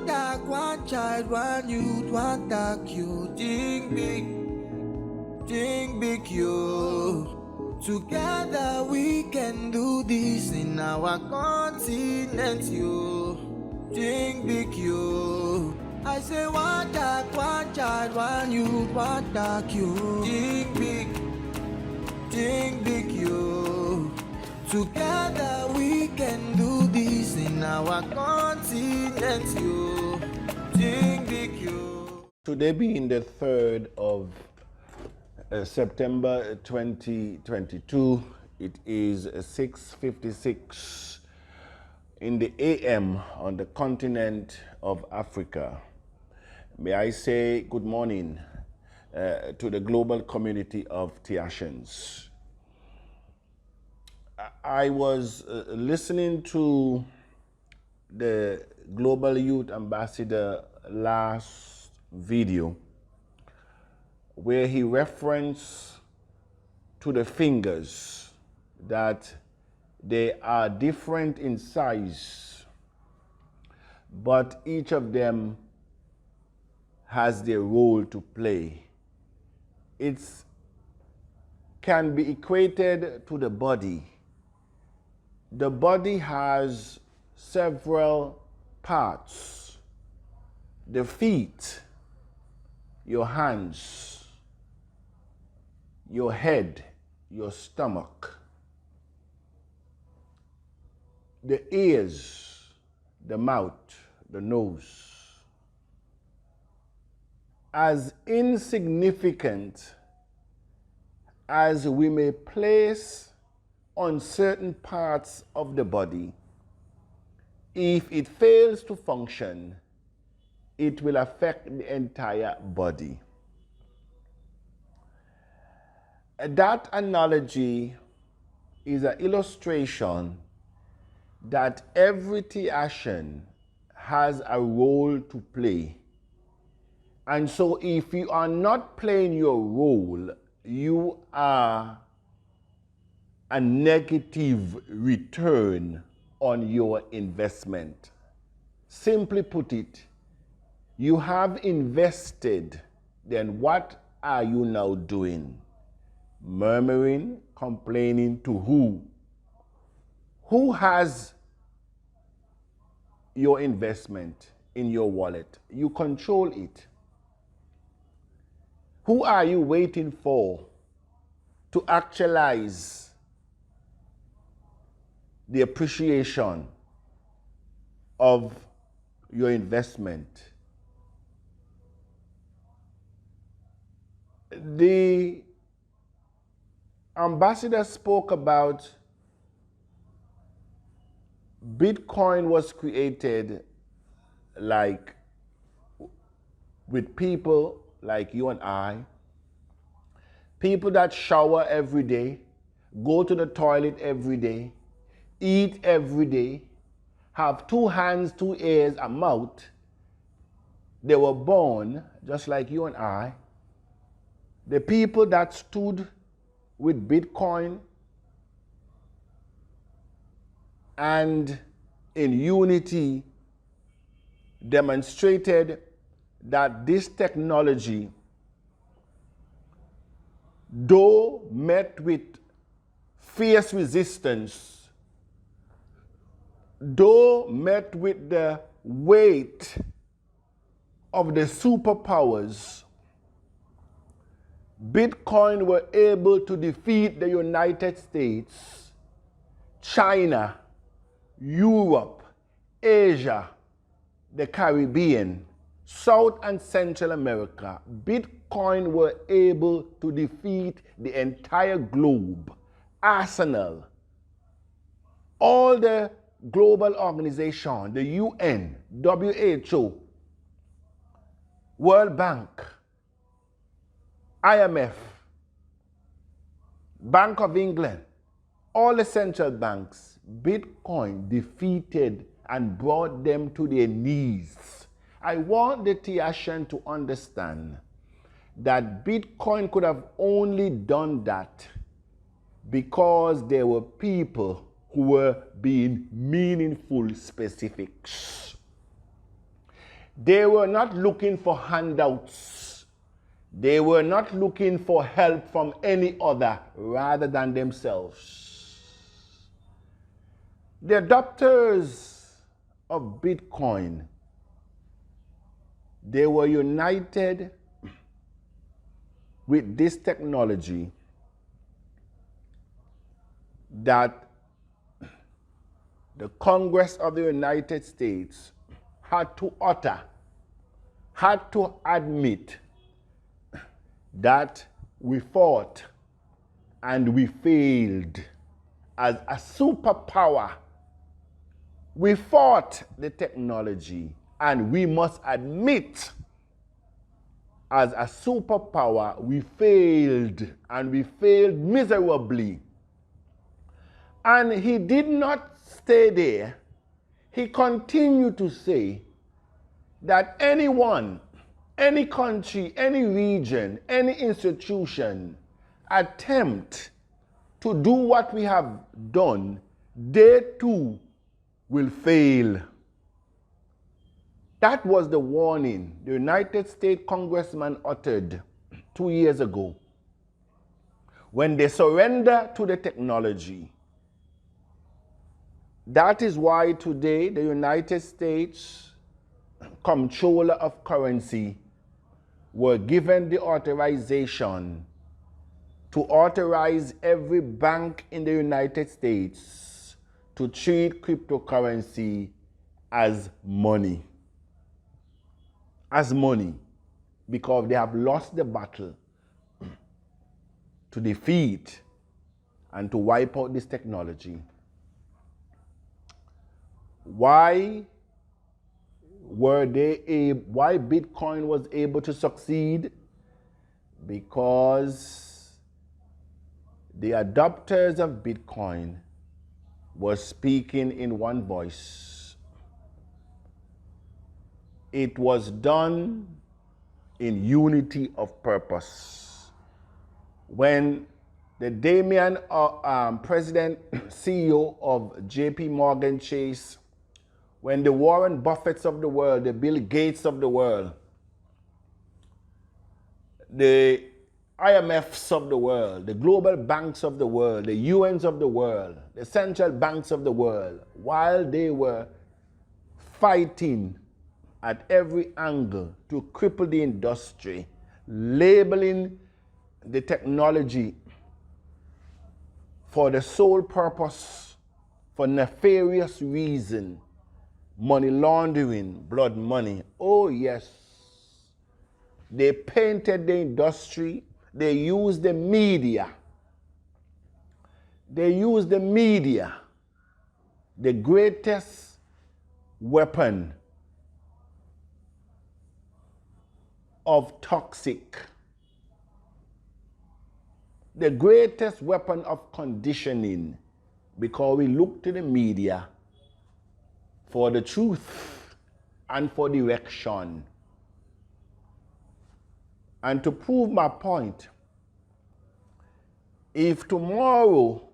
dark, one child, one youth, one dark you. Think big you. Together we can do this in our continent you. Think big you. I say one dark, one child, one youth, one dark you. Think big you. Together we can do this in our continent you. Think big you. Today being the 3rd of September 2022, it is 6:56 in the AM on the continent of Africa. May I say good morning to the global community of Tiashans. I was listening to the Global Youth Ambassador last video where he referenced to the fingers, that they are different in size, but each of them has their role to play. It can be equated to the body. The body has several parts: the feet, your hands, your head, your stomach, the ears, the mouth, the nose. As insignificant as we may place on certain parts of the body, if it fails to function, it will affect the entire body. That analogy is an illustration that every Tiashan has a role to play. And so if you are not playing your role, you are a negative return on your investment. Simply put it, you have invested, then what are you now doing? Murmuring, complaining to who? Who has your investment in your wallet? You control it. Who are you waiting for to actualize the appreciation of your investment? The ambassador spoke about Bitcoin was created like with people like you and I, people that shower every day, go to the toilet every day, eat every day, have 2 hands, 2 ears, a mouth. They were born just like you and I. The people that stood with Bitcoin and in unity demonstrated that this technology, though met with fierce resistance, though met with the weight of the superpowers, Bitcoin were able to defeat the United States, China, Europe, Asia, the Caribbean, South and Central America. Bitcoin were able to defeat the entire globe, Arsenal, all the global organizations, the UN, WHO, World Bank, IMF, Bank of England, all the central banks. Bitcoin defeated and brought them to their knees. I want the Tiashan to understand that Bitcoin could have only done that because there were people who were being meaningful specifics. They were not looking for handouts. They were not looking for help from any other rather than themselves. The adopters of Bitcoin, they were united with this technology that the Congress of the United States had to utter, had to admit that we fought and we failed as a superpower. We fought the technology, and we must admit as a superpower we failed, and we failed miserably. And he did not stay there. He continued to say that anyone, any country, any region, any institution attempt to do what we have done, they too will fail. That was the warning the United States congressman uttered 2 years ago when they surrendered to the technology. That is why today the United States comptroller of currency were given the authorization to authorize every bank in the United States to treat cryptocurrency as money. As money, because they have lost the battle to defeat and to wipe out this technology. Why Bitcoin was able to succeed? Because the adopters of Bitcoin were speaking in one voice. It was done in unity of purpose. When the Damien, president, CEO of JP Morgan Chase, when the Warren Buffetts of the world, the Bill Gates of the world, the IMFs of the world, the global banks of the world, the UNs of the world, the central banks of the world, while they were fighting at every angle to cripple the industry, labeling the technology for the sole purpose, for nefarious reason, money laundering, blood money. Oh yes. They painted the industry. They used the media. They used the media, the greatest weapon of toxic, the greatest weapon of conditioning, because we look to the media for the truth and for direction. And to prove my point, if tomorrow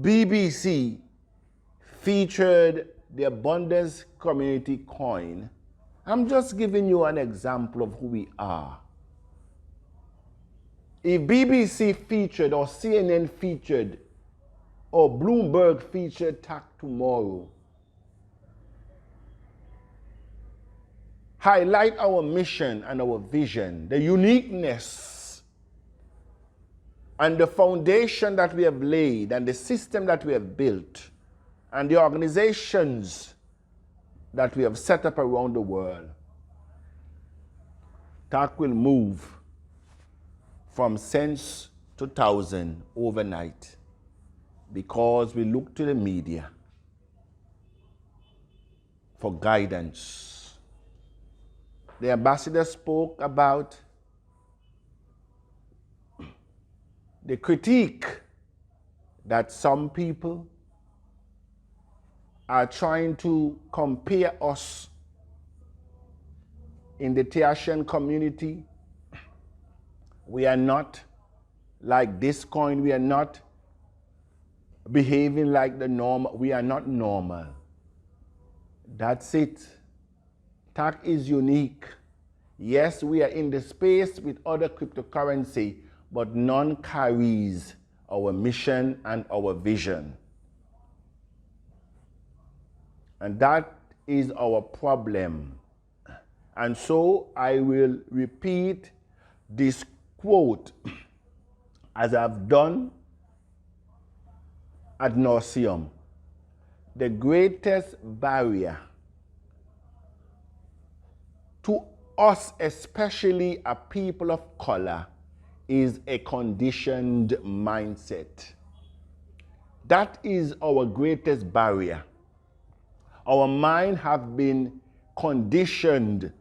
BBC featured the Abundance Community coin, I'm just giving you an example of who we are. If BBC featured, or CNN featured, or Bloomberg featured TAC tomorrow, highlight our mission and our vision, the uniqueness and the foundation that we have laid and the system that we have built and the organizations that we have set up around the world, TAC will move from cents to thousand overnight, because we look to the media for guidance. The ambassador spoke about the critique that some people are trying to compare us in the Taishan community. We are not like this coin. We are not behaving like the norm. We are not normal. That's it. TAC is unique. Yes, we are in the space with other cryptocurrency, but none carries our mission and our vision. And that is our problem. And so I will repeat this quote as I've done ad nauseum. The greatest barrier to us, especially a people of color, is a conditioned mindset. That is our greatest barrier. Our mind have been conditioned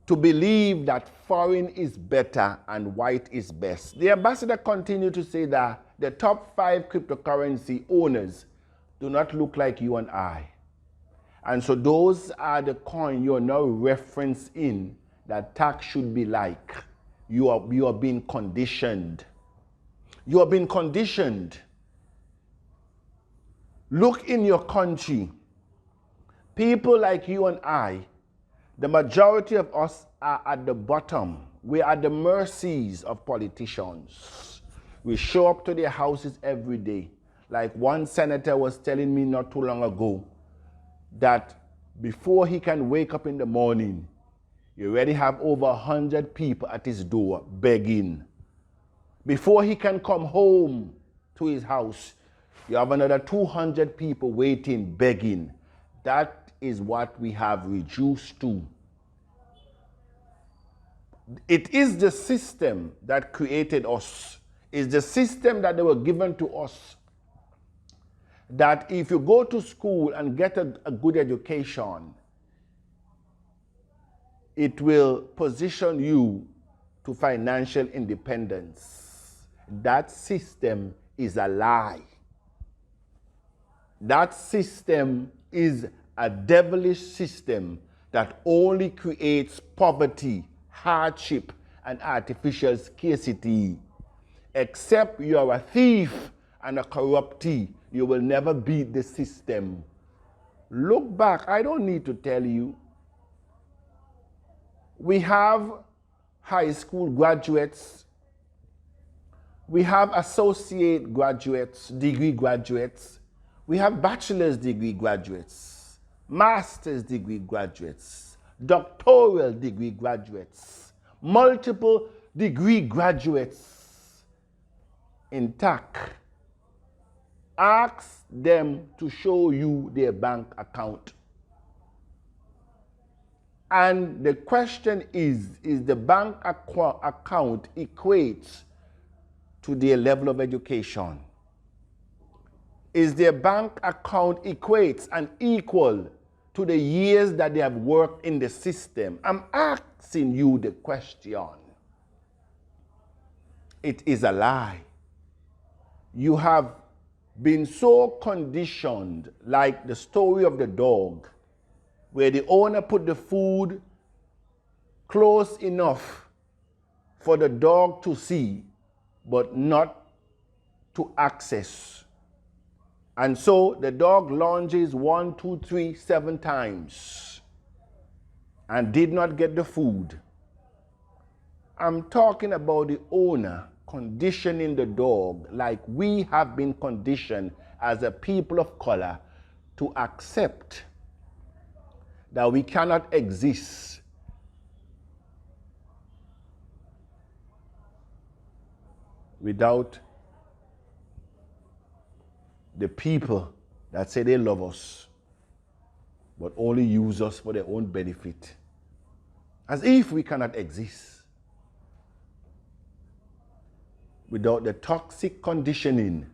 to believe that foreign is better and white is best. The ambassador continued to say that the top 5 cryptocurrency owners do not look like you and I. And so those are the coin you're now referencing that TAC should be like. You are being conditioned. You are being conditioned. Look in your country. People like you and I, the majority of us are at the bottom. We are at the mercies of politicians. We show up to their houses every day. Like one senator was telling me not too long ago, that before he can wake up in the morning, you already have over 100 people at his door begging. Before he can come home to his house, you have another 200 people waiting, begging. That is what we have reduced to. It is the system that created us. It's the system that they were given to us. That if you go to school and get a good education, it will position you to financial independence. That system is a lie. That system is a devilish system that only creates poverty, hardship, and artificial scarcity. Except you are a thief and a corruptee, you will never beat the system. Look back, I don't need to tell you. We have high school graduates. We have associate graduates, degree graduates. We have bachelor's degree graduates, master's degree graduates, doctoral degree graduates, multiple degree graduates in TAC. Ask them to show you their bank account. And the question is the bank account equates to their level of education? Is their bank account equates and equal to the years that they have worked in the system? I'm asking you the question. It is a lie. You have been so conditioned, like the story of the dog, where the owner put the food close enough for the dog to see, but not to access. And so the dog lunges 1, 2, 3, 7 times and did not get the food. I'm talking about the owner conditioning the dog like we have been conditioned as a people of color to accept that we cannot exist without the people that say they love us, but only use us for their own benefit. As if we cannot exist without the toxic conditioning.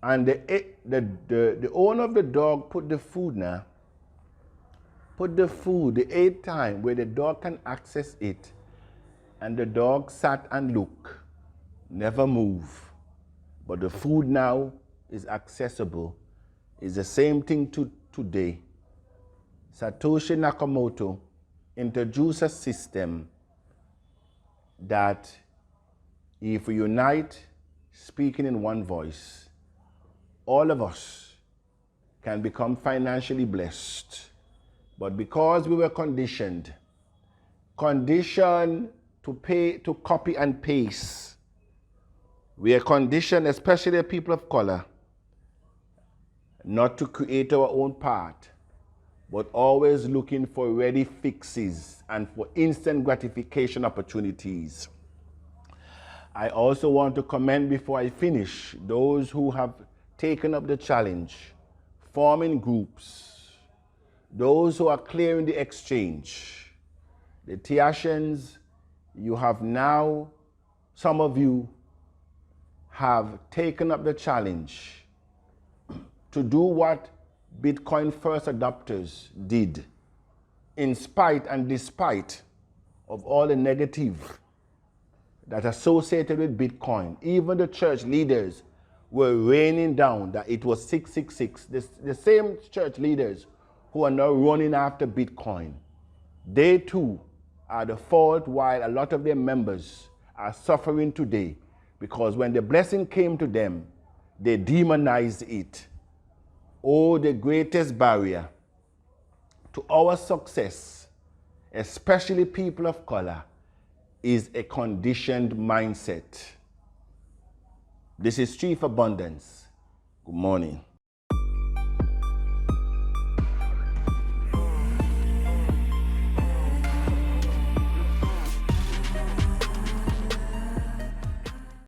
And the owner of the dog put the food now, put the food, the 8th time, where the dog can access it. And the dog sat and looked, never moved. But the food now is accessible. It's the same thing today. Satoshi Nakamoto introduced a system that if we unite, speaking in one voice, all of us can become financially blessed. But because we were conditioned to copy and paste, we are conditioned, especially the people of color, not to create our own path, but always looking for ready fixes and for instant gratification opportunities. I also want to commend, before I finish, those who have taken up the challenge, forming groups, those who are clearing the exchange. The Tiashans, you have now, some of you have taken up the challenge to do what Bitcoin first adopters did, in spite and despite of all the negative that associated with Bitcoin. Even the church leaders were raining down that it was 666. The same church leaders who are now running after Bitcoin, they too are the fault, while a lot of their members are suffering today, because when the blessing came to them, they demonized it. Oh, the greatest barrier to our success, especially people of color, is a conditioned mindset. This is Chief Abundance. Good morning.